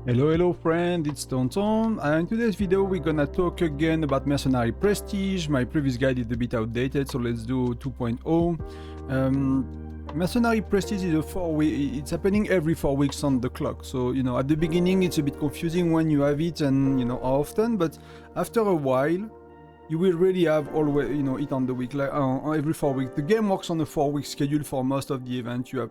Hello friend, it's Tonton, and in today's video we're gonna talk again about Mercenary Prestige. My previous guide is a bit outdated, so let's do 2.0. Mercenary Prestige is it's happening every 4 weeks on the clock. So, at the beginning it's a bit confusing when you have it and, how often, but after a while, you will really have always, it on the week, like every 4 weeks. The game works on a 4-week schedule for most of the event. You have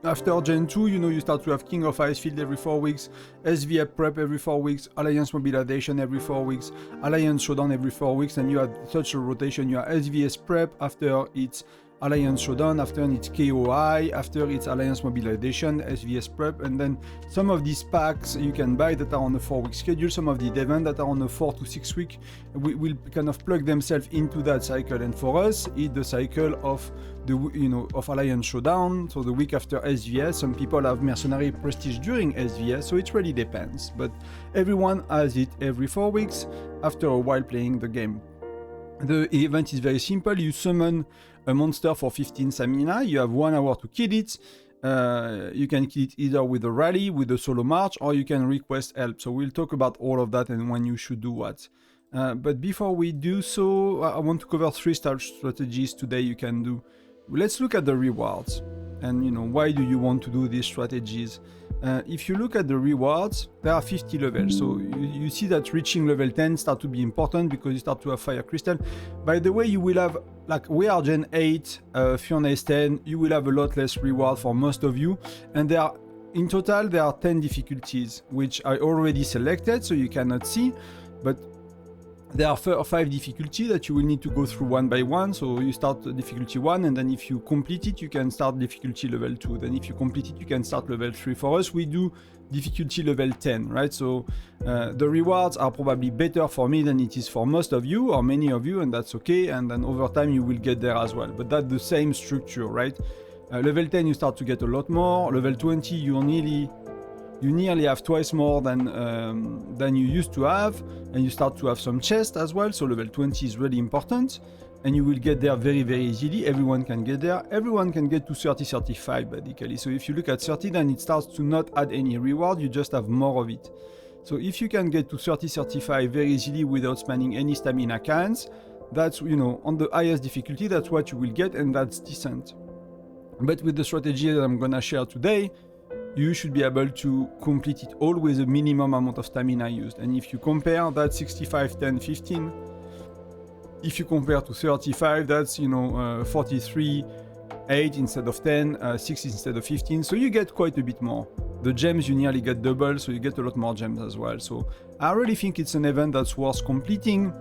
After Gen 2, you start to have King of Icefield every 4 weeks, SVF Prep every 4 weeks, Alliance Mobilization every 4 weeks, Alliance Showdown every 4 weeks, and you have such a rotation. You have SVS Prep, after it's Alliance Showdown, after it's KOI, after it's Alliance Mobilization, SVS Prep, and then some of these packs you can buy that are on a 4-week schedule, some of the events that are on a 4 to 6 week will kind of plug themselves into that cycle. And for us, it's the cycle of of Alliance Showdown, so the week after SVS. Some people have Mercenary Prestige during SVS, so it really depends. But everyone has it every 4 weeks after a while playing the game. The event is very simple. You summon a monster for 15 stamina. You have 1 hour to kill it. You can kill it either with a rally, with a solo march, or you can request help. So we'll talk about all of that and when you should do what. But before we do so, I want to cover 3 strategies today you can do. Let's look at the rewards and why do you want to do these strategies. If you look at the rewards, there are 50 levels, so you see that reaching level 10 start to be important because you start to have Fire Crystal. By the way, you will have, like, we are Gen 8, Fiona is 10, you will have a lot less reward for most of you, and in total there are 10 difficulties, which I already selected, so you cannot see, but there are 5 difficulties that you will need to go through one by one. So you start difficulty 1, and then if you complete it, you can start difficulty level 2. Then if you complete it, you can start level 3. For us, we do difficulty level 10, right? So the rewards are probably better for me than it is for most of you, or many of you, and that's okay. And then over time, you will get there as well. But that's the same structure, right? Level 10, you start to get a lot more. Level 20, you nearly have twice more than you used to have, and you start to have some chests as well. So level 20 is really important, and you will get there very, very easily. Everyone can get there. Everyone can get to 30, 35 basically. So if you look at 30, then it starts to not add any reward, you just have more of it. So if you can get to 30, 35 very easily without spending any stamina cans, that's, on the highest difficulty, that's what you will get, and that's decent. But with the strategy that I'm gonna share today, you should be able to complete it all with a minimum amount of stamina used. And if you compare that 65, 10, 15, if you compare to 35, that's 43, 8 instead of 10, 6 instead of 15, so you get quite a bit more. The gems, you nearly get double, so you get a lot more gems as well. So I really think it's an event that's worth completing,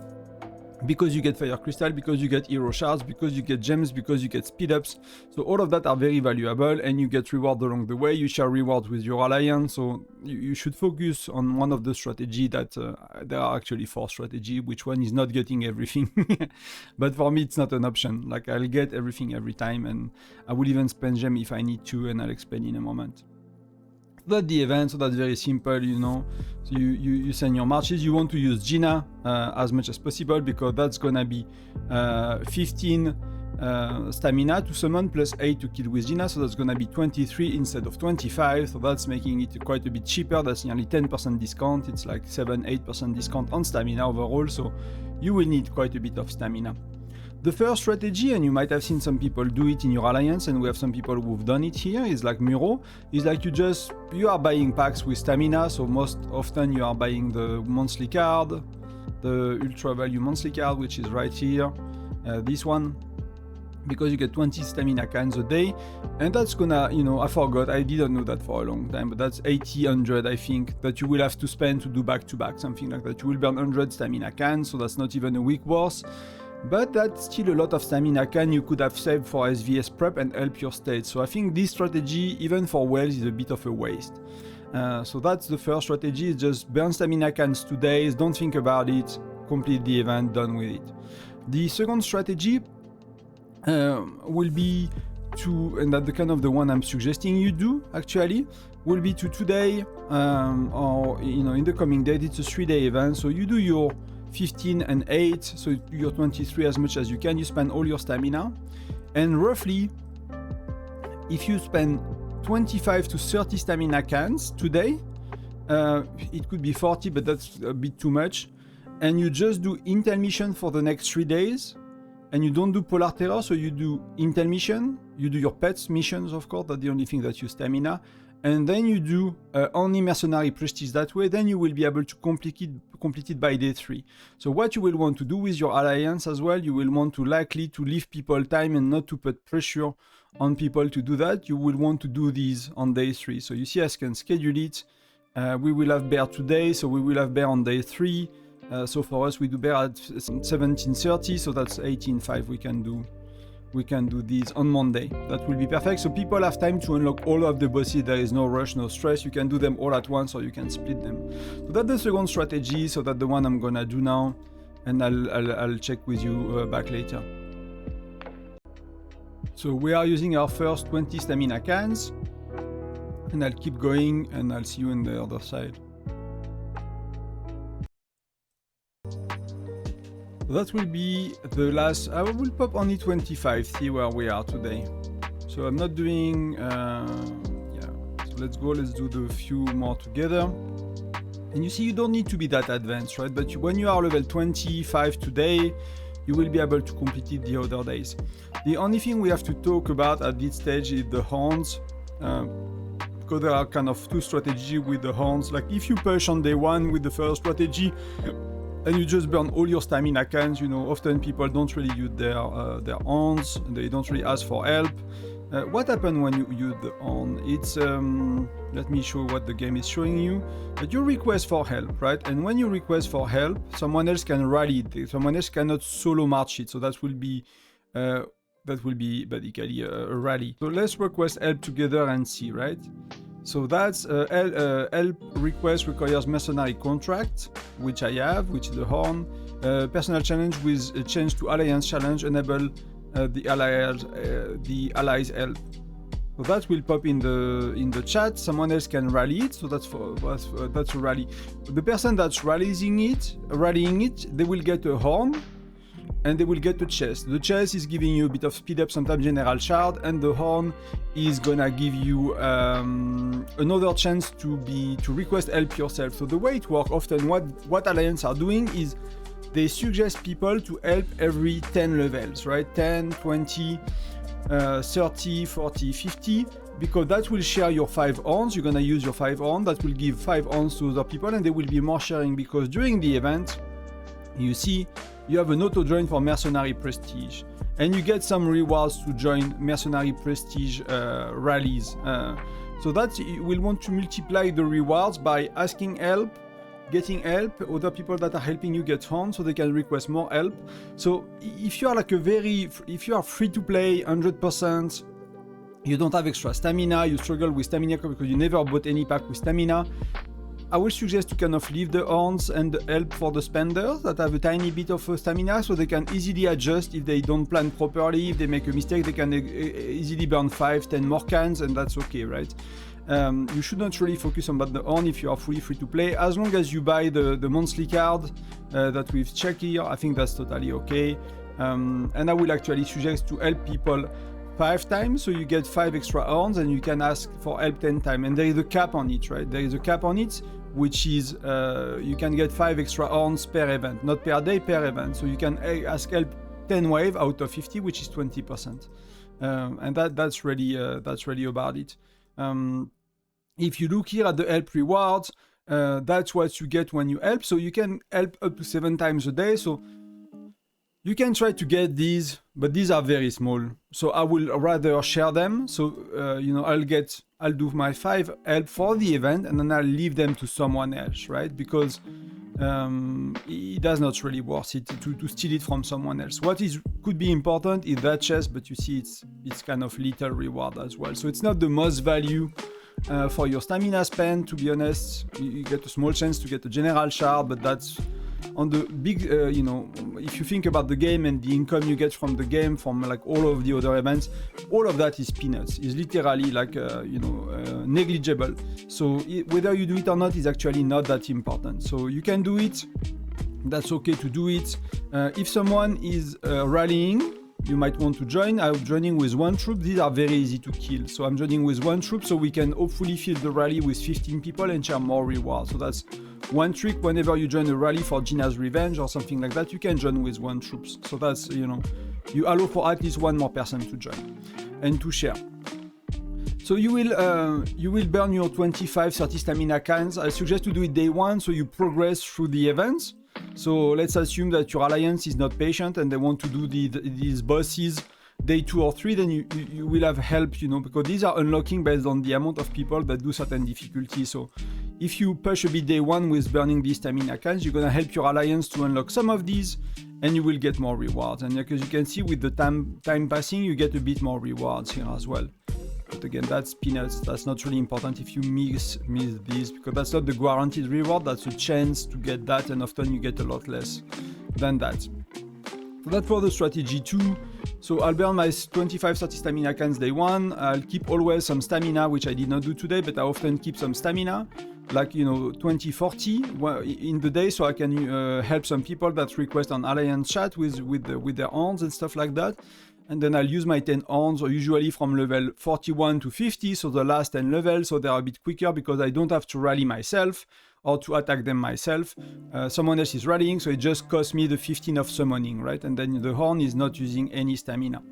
because you get Fire Crystal, because you get Hero Shards, because you get gems, because you get speed ups. So all of that are very valuable, and you get reward along the way. You share rewards with your alliance, so you should focus on one of the strategy that there are actually 4 strategy, which one is not getting everything. But for me, it's not an option. Like, I'll get everything every time, and I will even spend gem if I need to, and I'll explain in a moment. That's the event, so that's very simple, So you send your marches. You want to use Gina as much as possible, because that's gonna be 15 stamina to summon plus 8 to kill with Gina, so that's gonna be 23 instead of 25, so that's making it quite a bit cheaper. That's nearly 10% discount. It's like 7-8% discount on stamina overall, so you will need quite a bit of stamina. The first strategy, and you might have seen some people do it in your alliance, and we have some people who've done it here, is like Muro. Is like you are buying packs with stamina, so most often you are buying the monthly card, the ultra value monthly card, which is right here, this one, because you get 20 stamina cans a day, and that's gonna, I forgot, I didn't know that for a long time, but that's 100, I think, that you will have to spend to do back-to-back, something like that. You will burn 100 stamina cans, so that's not even a week worth. But that's still a lot of stamina can you could have saved for SVS prep and help your state. So I think this strategy, even for whales, is a bit of a waste. So that's the first strategy, just burn stamina cans 2 days, don't think about it, complete the event, done with it. The second strategy will be to, and that's the kind of the one I'm suggesting you do actually, will be to today or in the coming days. It's a 3-day event, so you do your 15 and 8, so you're 23 as much as you can. You spend all your stamina, and roughly, if you spend 25 to 30 stamina cans today, it could be 40, but that's a bit too much. And you just do intel mission for the next 3 days, and you don't do polar terror, so you do intel mission, you do your pets missions, of course, that's the only thing that use stamina, and then you do only Mercenary Prestige that way. Then you will be able to complete it by day 3. So what you will want to do with your alliance as well, you will want to likely to leave people time and not to put pressure on people to do that. You will want to do these on day 3. So you see, I can schedule it. We will have bear today, so we will have bear on day 3. So for us, we do bear at 17:30, so that's 18:05. We can do these on Monday. That will be perfect. So people have time to unlock all of the bosses. There is no rush, no stress. You can do them all at once, or you can split them. So that's the second strategy. So that's the one I'm gonna do now, and I'll check with you back later. So we are using our first 20 stamina cans, and I'll keep going, and I'll see you on the other side. That will be the last. I will pop only 25, see where we are today. So I'm not doing, yeah. So let's go, let's do the few more together. And you see, you don't need to be that advanced, right? But when you are level 25 today, you will be able to complete it the other days. The only thing we have to talk about at this stage is the horns. Because there are kind of two strategies with the horns. Like if you push on day 1 with the first strategy, and you just burn all your stamina cans, you know, often people don't really use their horns, they don't really ask for help. What happens when you use the horn? It's, let me show what the game is showing you. But you request for help, right? And when you request for help, someone else can rally it. Someone else cannot solo march it. So that will be basically a rally. So let's request help together and see, right? So that's help request requires mercenary contract, which I have, which is the horn. Personal challenge with a change to alliance challenge enable the allies help. So that will pop in the chat. Someone else can rally it. So that's a rally. The person that's rallying it, they will get a horn. And they will get the chest. The chest is giving you a bit of speed up, sometimes general shard, and the horn is gonna give you another chance to request help yourself. So the way it works often, what Alliance are doing is they suggest people to help every 10 levels, right? 10, 20, 30, 40, 50, because that will share your 5 horns. You're gonna use your 5 horns. That will give 5 horns to other people, and there will be more sharing because during the event, you see, you have an auto join for Mercenary Prestige, and you get some rewards to join Mercenary Prestige rallies. So that you will want to multiply the rewards by asking help, getting help, other people that are helping you get horns so they can request more help. So if you are like if you are free to play 100%, you don't have extra stamina, you struggle with stamina because you never bought any pack with stamina, I would suggest to kind of leave the horns and the help for the spenders that have a tiny bit of stamina, so they can easily adjust if they don't plan properly. If they make a mistake, they can easily burn 5, 10 more cans, and that's okay, right? You should not really focus on the horn if you are fully free to play. As long as you buy the monthly card that we've checked here, I think that's totally okay. And I will actually suggest to help people 5 times, so you get 5 extra horns, and you can ask for help 10 times. And there is a cap on it, right? There is a cap on it, which is you can get 5 extra horns per event, not per day, per event. So you can ask help 10 wave out of 50, which is 20%. And that's really about it. If you look here at the help rewards, that's what you get when you help. So you can help up to 7 times a day. So you can try to get these, but these are very small. So I will rather share them. So, you know, I'll do my 5 help for the event, and then I'll leave them to someone else, right? Because it does not really worth it to steal it from someone else. What could be important is that chest, but you see it's kind of little reward as well. So it's not the most value for your stamina spend, to be honest. You get a small chance to get a general shard, but that's on the big, you know, if you think about the game and the income you get from the game, from like all of the other events, all of that is peanuts. It's literally like, you know, negligible. So whether you do it or not is actually not that important. So you can do it. That's okay to do it. If someone is rallying, you might want to join. I'm joining with 1 troop. These are very easy to kill. So I'm joining with 1 troop so we can hopefully fill the rally with 15 people and share more rewards. So that's one trick. Whenever you join a rally for Gina's Revenge or something like that, you can join with 1 troops. So that's, you know, you allow for at least 1 more person to join and to share. So you will burn your 25-30 stamina cans. I suggest to do it day 1 so you progress through the events. So let's assume that your alliance is not patient and they want to do these bosses day 2 or 3, then you will have help, you know, because these are unlocking based on the amount of people that do certain difficulties. So if you push a bit day 1 with burning these stamina cans, you're gonna help your alliance to unlock some of these and you will get more rewards. And as you can see, with the time passing, you get a bit more rewards here as well. But again, that's peanuts. That's not really important if you miss these, because that's not the guaranteed reward. That's a chance to get that, and often you get a lot less than that. So that's for the strategy 2. So I'll burn my 25-30 stamina cans day 1. I'll keep always some stamina, which I did not do today, but I often keep some stamina, like, you know, 20-40 in the day, so I can help some people that request an alliance chat with their horns and stuff like that. And then I'll use my 10 horns, or usually from level 41 to 50, so the last 10 levels, so they're a bit quicker because I don't have to rally myself or to attack them myself. Someone else is rallying, so it just costs me the 15 of summoning, right? And then the horn is not using any stamina.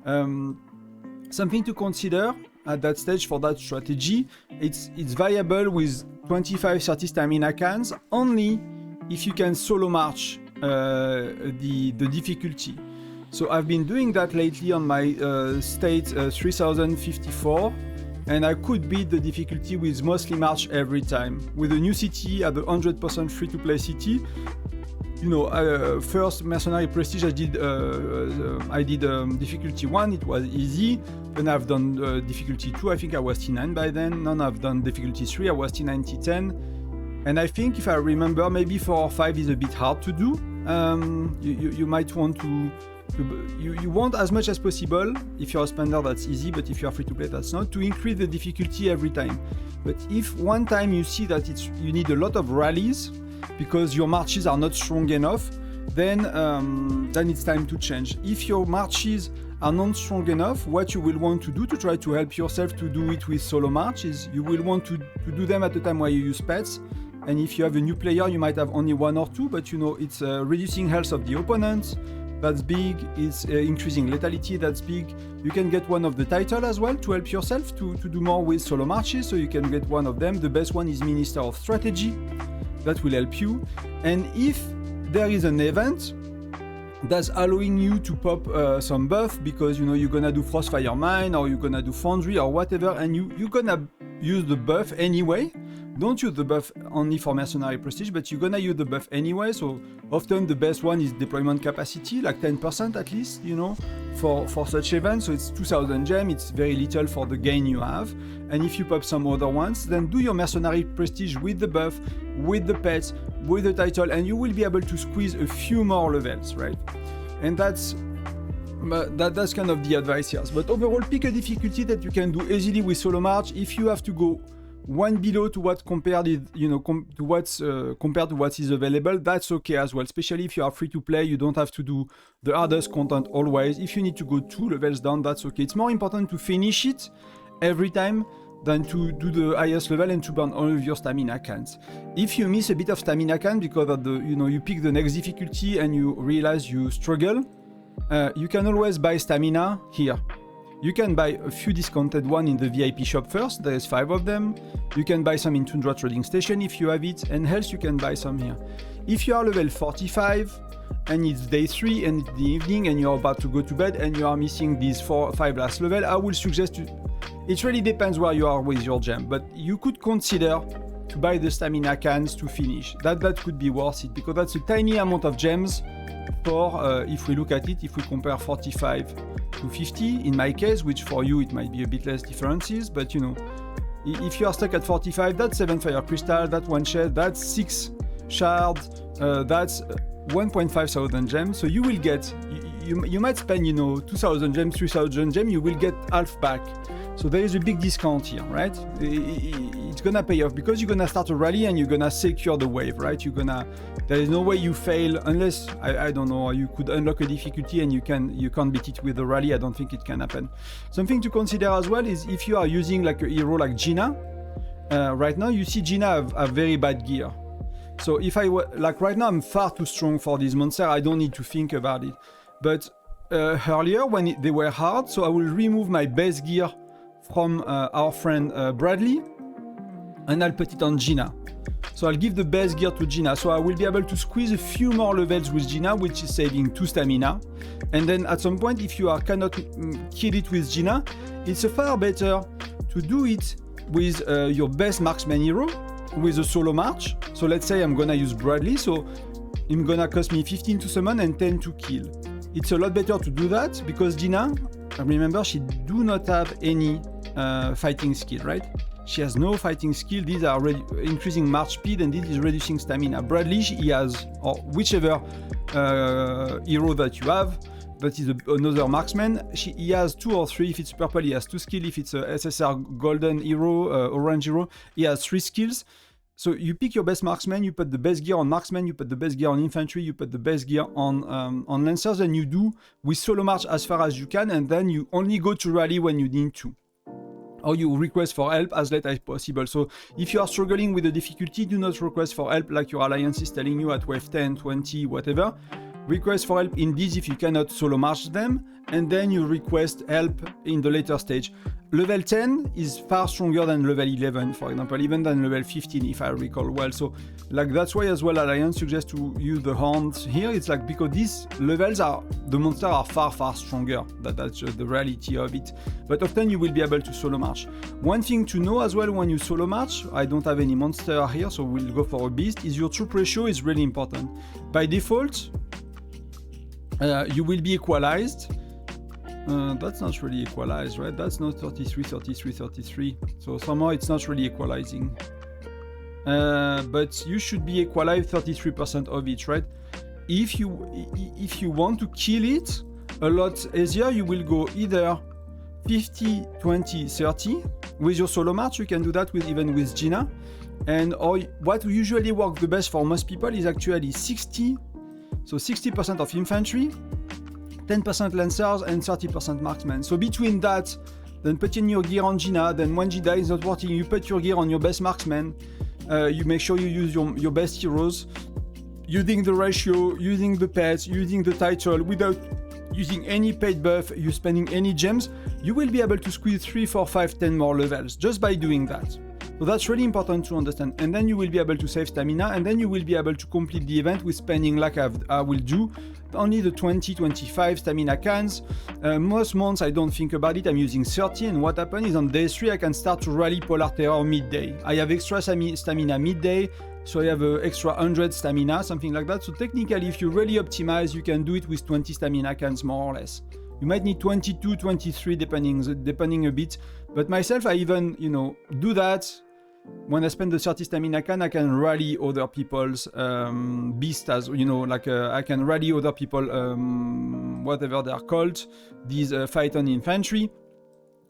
Something to consider at that stage for that strategy, it's viable with 25-30 stamina cans only if you can solo march the difficulty. So I've been doing that lately on my state 3054, and I could beat the difficulty with mostly march every time. With a new city at the 100% free-to-play city, you know, first Mercenary Prestige I did difficulty 1, it was easy. Then I've done difficulty 2, I think I was T9 by then. Then I've done difficulty 3, I was T9, T10. And I think, if I remember, maybe 4 or 5 is a bit hard to do. You might want to... You want as much as possible. If you're a spender, that's easy, but if you're free to play, that's not, to increase the difficulty every time. But if one time you see that you need a lot of rallies because your marches are not strong enough, then it's time to change. If your marches are not strong enough, what you will want to do to try to help yourself to do it with solo march is you will want to do them at the time where you use pets. And if you have a new player, you might have only 1 or 2, but you know, it's reducing health of the opponents. That's big. It's increasing lethality. That's big. You can get one of the title as well to help yourself to do more with solo marches. So you can get one of them. The best one is Minister of Strategy. That will help you. And if there is an event that's allowing you to pop some buff, because you know you're gonna do Frostfire Mine or you're gonna do Foundry or whatever, and you're gonna use the buff anyway. Don't use the buff only for Mercenary Prestige, but you're gonna use the buff anyway, so often the best one is deployment capacity, like 10% at least, you know, for such events, so it's 2000 gem, it's very little for the gain you have, and if you pop some other ones, then do your Mercenary Prestige with the buff, with the pets, with the title, and you will be able to squeeze a few more levels, right? And that's kind of the advice here. But overall, pick a difficulty that you can do easily with solo march. If you have to go 1 below to what compared, you know, to what's compared to what is available, that's okay as well. Especially if you are free to play, you don't have to do the hardest content always. If you need to go 2 levels down, that's okay. It's more important to finish it every time than to do the highest level and to burn all of your stamina cans. If you miss a bit of stamina can because of you pick the next difficulty and you realize you struggle, you can always buy stamina here. You can buy a few discounted one in the VIP shop first, there's 5 of them. You can buy some in Tundra Trading Station if you have it, and health you can buy some here. If you are level 45 and it's day 3 and it's the evening and you're about to go to bed and you are missing these 4 or 5 last level, I will suggest it really depends where you are with your gem, but you could consider to buy the stamina cans to finish. That could be worth it, because that's a tiny amount of gems for, if we look at it, if we compare 45 to 50 in my case, which for you it might be a bit less differences, but you know, if you are stuck at 45, that's 7 fire crystal, that's 1 shell, that's 6 shards, that's 1.5 thousand gems. So you will get, you might spend, you know, 2,000 gems, 3,000 gems, you will get half back. So there is a big discount here, right? It it's gonna pay off because you're gonna start a rally and you're gonna secure the wave, right? There is no way you fail unless, I don't know, you could unlock a difficulty and you can't beat it with a rally. I don't think it can happen. Something to consider as well is if you are using like a hero like Gina, right now you see Gina have very bad gear. So if like right now I'm far too strong for this monster, I don't need to think about it. But earlier when they were hard, so I will remove my base gear from our friend Bradley, and I'll put it on Gina. So I'll give the base gear to Gina. So I will be able to squeeze a few more levels with Gina, which is saving 2 stamina. And then at some point, if you cannot kill it with Gina, it's far better to do it with your best marksman hero, with a solo march. So let's say I'm gonna use Bradley, so it's gonna cost me 15 to summon and 10 to kill. It's a lot better to do that because Gina, remember, she do not have any fighting skill, right? She has no fighting skill. These are increasing march speed and this is reducing stamina. Bradley, he has, or whichever hero that you have, that is another marksman, he has 2 or 3. If it's purple, he has 2 skills. If it's a SSR golden hero, orange hero, he has 3 skills. So you pick your best marksman, you put the best gear on marksman, you put the best gear on infantry, you put the best gear on lancers, and you do with solo march as far as you can, and then you only go to rally when you need to. Or you request for help as late as possible. So if you are struggling with the difficulty, do not request for help like your alliance is telling you at wave 10, 20, whatever. Request for help in these if you cannot solo march them, and then you request help in the later stage. Level 10 is far stronger than level 11, for example, even than level 15 if I recall well. So like that's why as well Alliance suggests to use the horns here. It's like because these levels the monsters are far stronger. That's just the reality of it. But often you will be able to solo march. One thing to know as well when you solo march, I don't have any monster here, so we'll go for a beast, is your troop ratio is really important. By default, you will be equalized. That's not really equalized, right? That's not 33, 33, 33. So somehow it's not really equalizing. But you should be equalized 33% of it, right? If you want to kill it a lot easier, you will go either 50, 20, 30. With your solo march, you can do that even with Gina. And what usually works the best for most people is actually 60. So 60% of infantry, 10% lancers, and 30% marksmen. So between that, then putting your gear on Gina, then when Gina is not working, you put your gear on your best marksman. You make sure you use your best heroes, using the ratio, using the pets, using the title, without using any paid buff, you spending any gems, you will be able to squeeze 3, 4, 5, 10 more levels just by doing that. So that's really important to understand. And then you will be able to save stamina, and then you will be able to complete the event with spending, like I will do, only the 20, 25 stamina cans. Most months I don't think about it, I'm using 30, and what happens is on day 3 I can start to rally Polar Terror midday. I have extra stamina midday, so I have extra 100 stamina, something like that. So technically, if you really optimize, you can do it with 20 stamina cans more or less. You might need 22, 23 depending a bit, but myself I even, do that. When I spend the 30 stamina can, I can rally other people's beasts, as I can rally other people, whatever they are called, these fight on infantry.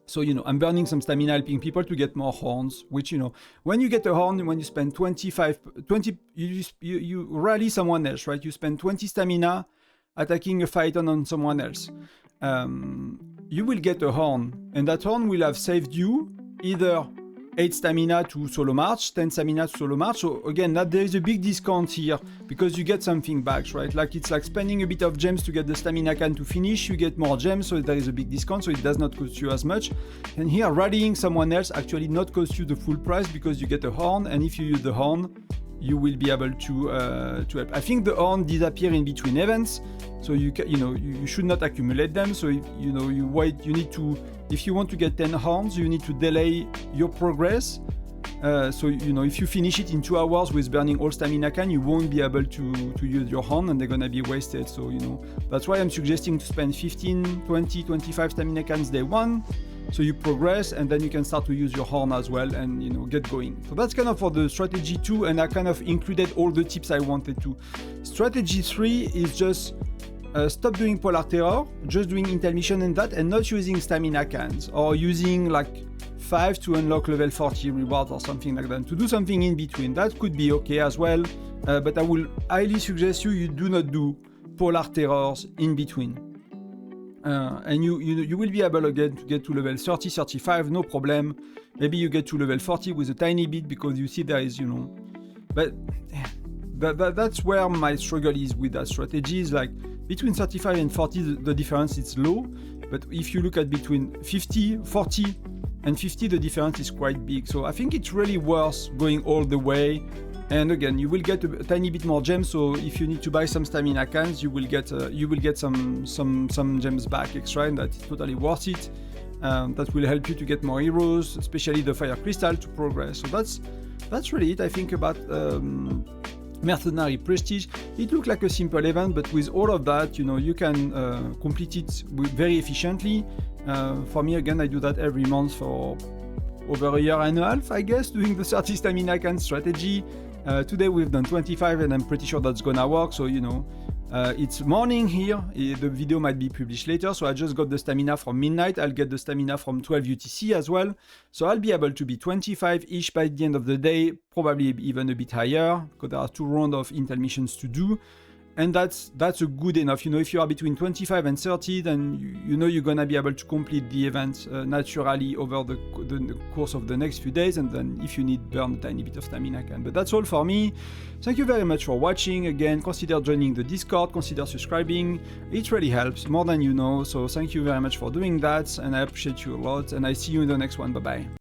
So, I'm burning some stamina helping people to get more horns, which, when you get a horn, when you spend 20, you rally someone else, right? You spend 20 stamina attacking a Phaeton on someone else. You will get a horn, and that horn will have saved you either 8 stamina to solo march, 10 stamina to solo march. So again, there is a big discount here because you get something back, right? Like it's like spending a bit of gems to get the stamina can to finish, you get more gems, so there is a big discount, so it does not cost you as much. And here, rallying someone else actually not cost you the full price because you get a horn, and if you use the horn, you will be able to help. I think the horn disappear in between events, so you should not accumulate them. So you wait. You need to, if you want to get 10 horns, you need to delay your progress. So if you finish it in 2 hours with burning all stamina can, you won't be able to use your horn, and they're gonna be wasted. So that's why I'm suggesting to spend 15, 20, 25 stamina cans day 1. So you progress, and then you can start to use your horn as well and get going. So that's kind of for the strategy 2, and I kind of included all the tips I wanted to. Strategy 3 is just stop doing Polar Terror, just doing Intel mission and that, and not using stamina cans, or using like 5 to unlock level 40 rewards or something like that. To do something in between, that could be okay as well, but I will highly suggest you do not do polar terrors in between. And you will be able again to get to level 30, 35, no problem. Maybe you get to level 40 with a tiny bit because you see there is, but that's where my struggle is with that strategy. Is like between 35 and 40, the difference is low. But if you look at between 40 and 50, the difference is quite big. So I think it's really worth going all the way. And again, you will get a tiny bit more gems. So if you need to buy some stamina cans, you will get some gems back extra, and that's totally worth it. That will help you to get more heroes, especially the fire crystal to progress. So that's really it, I think, about Mercenary Prestige. It looked like a simple event, but with all of that, you can complete it very efficiently. For me, again, I do that every month for over a year and a half, I guess, doing the 30 stamina can strategy. Today we've done 25, and I'm pretty sure that's gonna work. So it's morning here. The video might be published later, so I just got the stamina from midnight. I'll get the stamina from 12 UTC as well, so I'll be able to be 25-ish by the end of the day, probably even a bit higher, because there are 2 rounds of intel missions to do. And that's a good enough. If you are between 25 and 30, then you're gonna be able to complete the event naturally over the course of the next few days. And then if you need, burn a tiny bit of stamina can. But that's all for me. Thank you very much for watching. Again, consider joining the Discord, consider subscribing. It really helps, more than you know. So thank you very much for doing that, and I appreciate you a lot. And I see you in the next one. Bye bye.